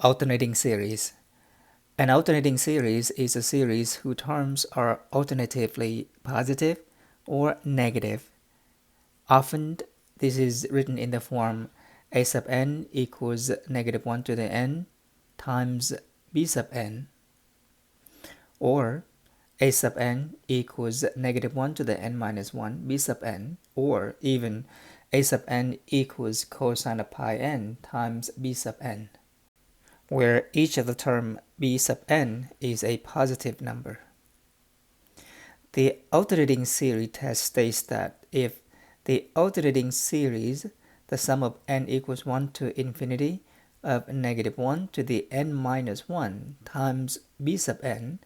Alternating series. An alternating series is a series whose terms are alternatively positive or negative. Often, this is written in the form a sub n equals negative 1 to the n times b sub n, or a sub n equals negative 1 to the n minus 1 b sub n, or even a sub n equals cosine of pi n times b sub n, where each of the term b sub n is a positive number. The alternating series test states that if the alternating series, the sum of n equals 1 to infinity of negative 1 to the n minus 1 times b sub n,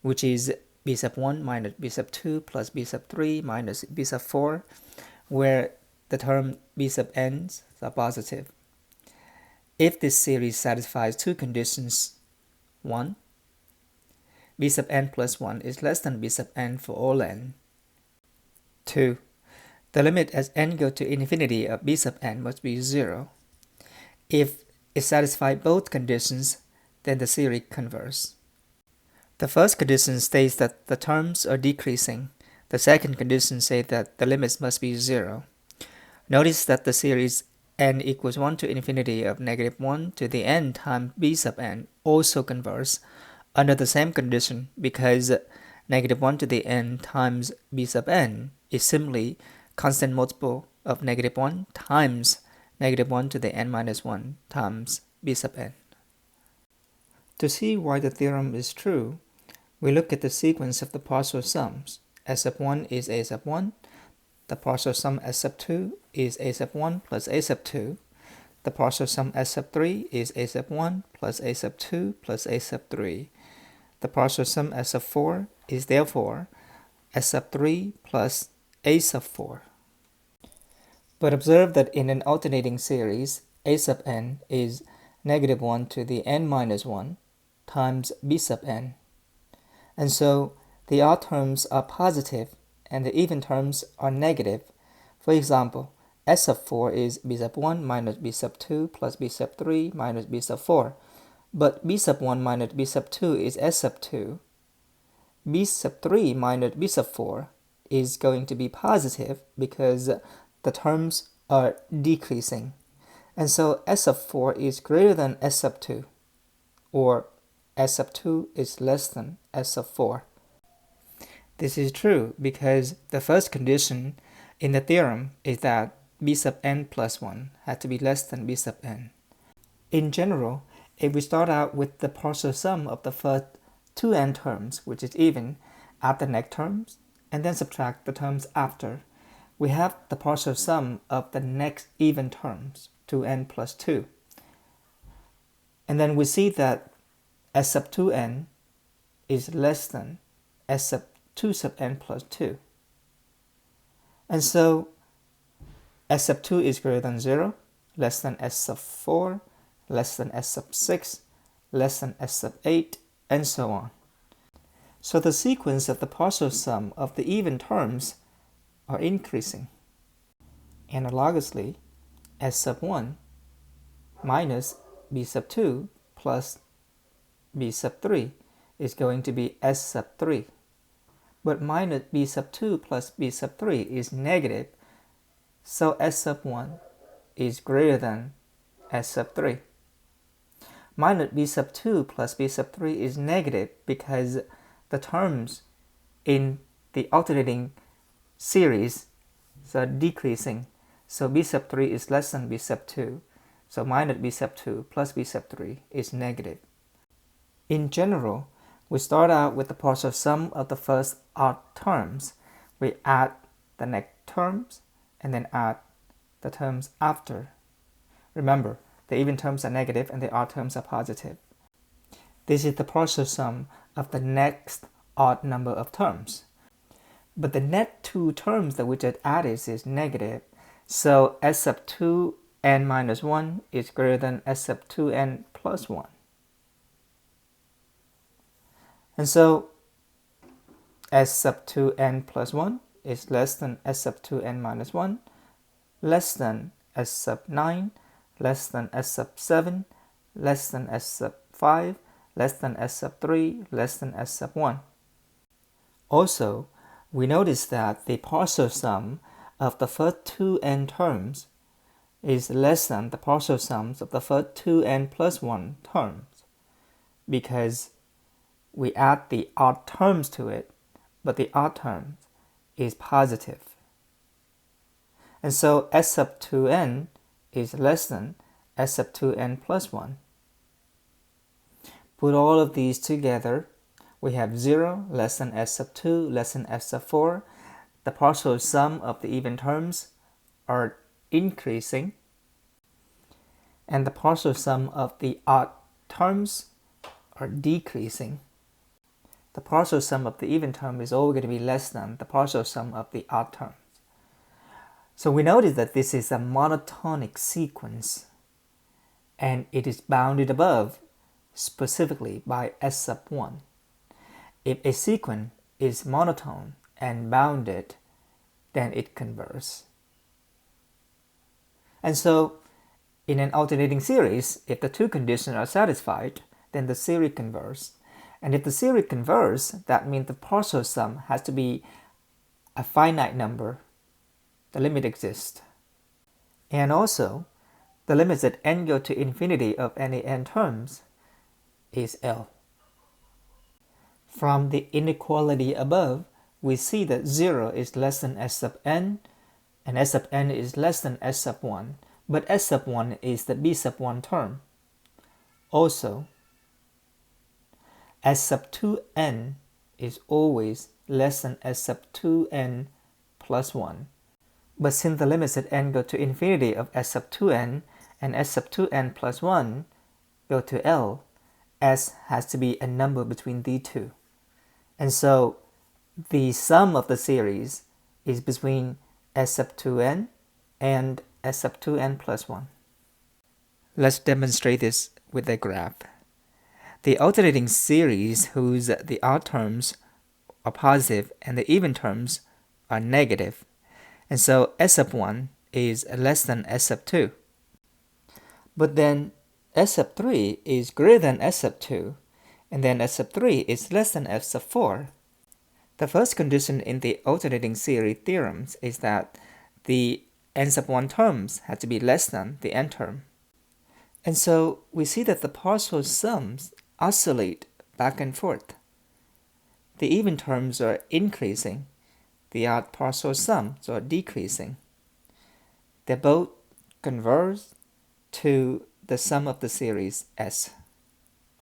which is b sub 1 minus b sub 2 plus b sub 3 minus b sub 4, where the term b sub n's are positive. If this series satisfies two conditions: 1. b sub n plus 1 is less than b sub n for all n. 2. The limit as n goes to infinity of b sub n must be 0. If it satisfies both conditions, then the series converges. The first condition states that the terms are decreasing. The second condition says that the limits must be 0. Notice that the series n equals 1 to infinity of negative 1 to the n times b sub n also converges under the same condition, because negative 1 to the n times b sub n is simply constant multiple of negative 1 times negative 1 to the n minus 1 times b sub n. To see why the theorem is true, we look at the sequence of the partial sums. S sub 1 is a sub 1. The partial sum S sub 2 is a sub 1 plus a sub 2. The partial sum S sub 3 is a sub 1 plus a sub 2 plus a sub 3. The partial sum S sub 4 is therefore S sub 3 plus a sub 4. But observe that in an alternating series, a sub n is negative 1 to the n minus 1 times b sub n. And so the odd terms are positive and the even terms are negative. For example, S sub 4 is b sub 1 minus b sub 2 plus b sub 3 minus b sub 4. But b sub 1 minus b sub 2 is S sub 2. b sub 3 minus b sub 4 is going to be positive because the terms are decreasing. And so S sub 4 is greater than S sub 2, or S sub 2 is less than S sub 4. This is true because the first condition in the theorem is that b sub n plus 1 had to be less than b sub n. In general, if we start out with the partial sum of the first two n terms, which is even, add the next terms, and then subtract the terms after, we have the partial sum of the next even terms, 2n plus 2. And then we see that S sub 2n is less than S sub 2 sub n plus 2. And so S sub 2 is greater than 0, less than S sub 4, less than S sub 6, less than S sub 8, and so on. So the sequence of the partial sum of the even terms are increasing. Analogously, S sub 1 minus b sub 2 plus b sub 3 is going to be S sub 3. But minus b sub 2 plus b sub 3 is negative, so S sub 1 is greater than S sub 3. Minus b sub 2 plus b sub 3 is negative because the terms in the alternating series are decreasing, so b sub 3 is less than b sub 2, so minus b sub 2 plus b sub 3 is negative. In general, we start out with the partial sum of the first odd terms. We add the next terms and then add the terms after. Remember, the even terms are negative and the odd terms are positive. This is the partial sum of the next odd number of terms. But the net two terms that we just added is negative, so S sub 2n minus 1 is greater than S sub 2n plus 1. And so S sub 2n plus 1 is less than S sub 2n minus 1, less than S sub 9, less than S sub 7, less than S sub 5, less than S sub 3, less than S sub 1. Also, we notice that the partial sum of the first two n terms is less than the partial sums of the first two n plus 1 terms, because we add the odd terms to it, but the odd terms is positive. And so S sub 2n is less than S sub 2n plus 1. Put all of these together, we have 0 less than S sub 2 less than S sub 4. The partial sum of the even terms are increasing, and the partial sum of the odd terms are decreasing. The partial sum of the even term is always going to be less than the partial sum of the odd terms. So we notice that this is a monotonic sequence, and it is bounded above specifically by S sub 1. If a sequence is monotone and bounded, then it converges. And so, in an alternating series, if the two conditions are satisfied, then the series converges. And if the series converges, that means the partial sum has to be a finite number. The limit exists. And also, the limits at n go to infinity of any n terms is L. From the inequality above, we see that 0 is less than S sub n, and S sub n is less than S sub 1, but S sub 1 is the B sub 1 term. Also, S sub 2n is always less than S sub 2n plus 1. But since the limits at n go to infinity of S sub 2n and S sub 2n plus 1 go to L, S has to be a number between the two. And so the sum of the series is between S sub 2n and S sub 2n plus 1. Let's demonstrate this with a graph. The alternating series whose the odd terms are positive and the even terms are negative. And so S sub 1 is less than S sub 2. But then S sub 3 is greater than S sub 2, and then S sub 3 is less than S sub 4. The first condition in the alternating series theorems is that the n sub 1 terms have to be less than the n term. And so we see that the partial sums oscillate back and forth. The even terms are increasing, the odd partial sums are decreasing. They both converge to the sum of the series S.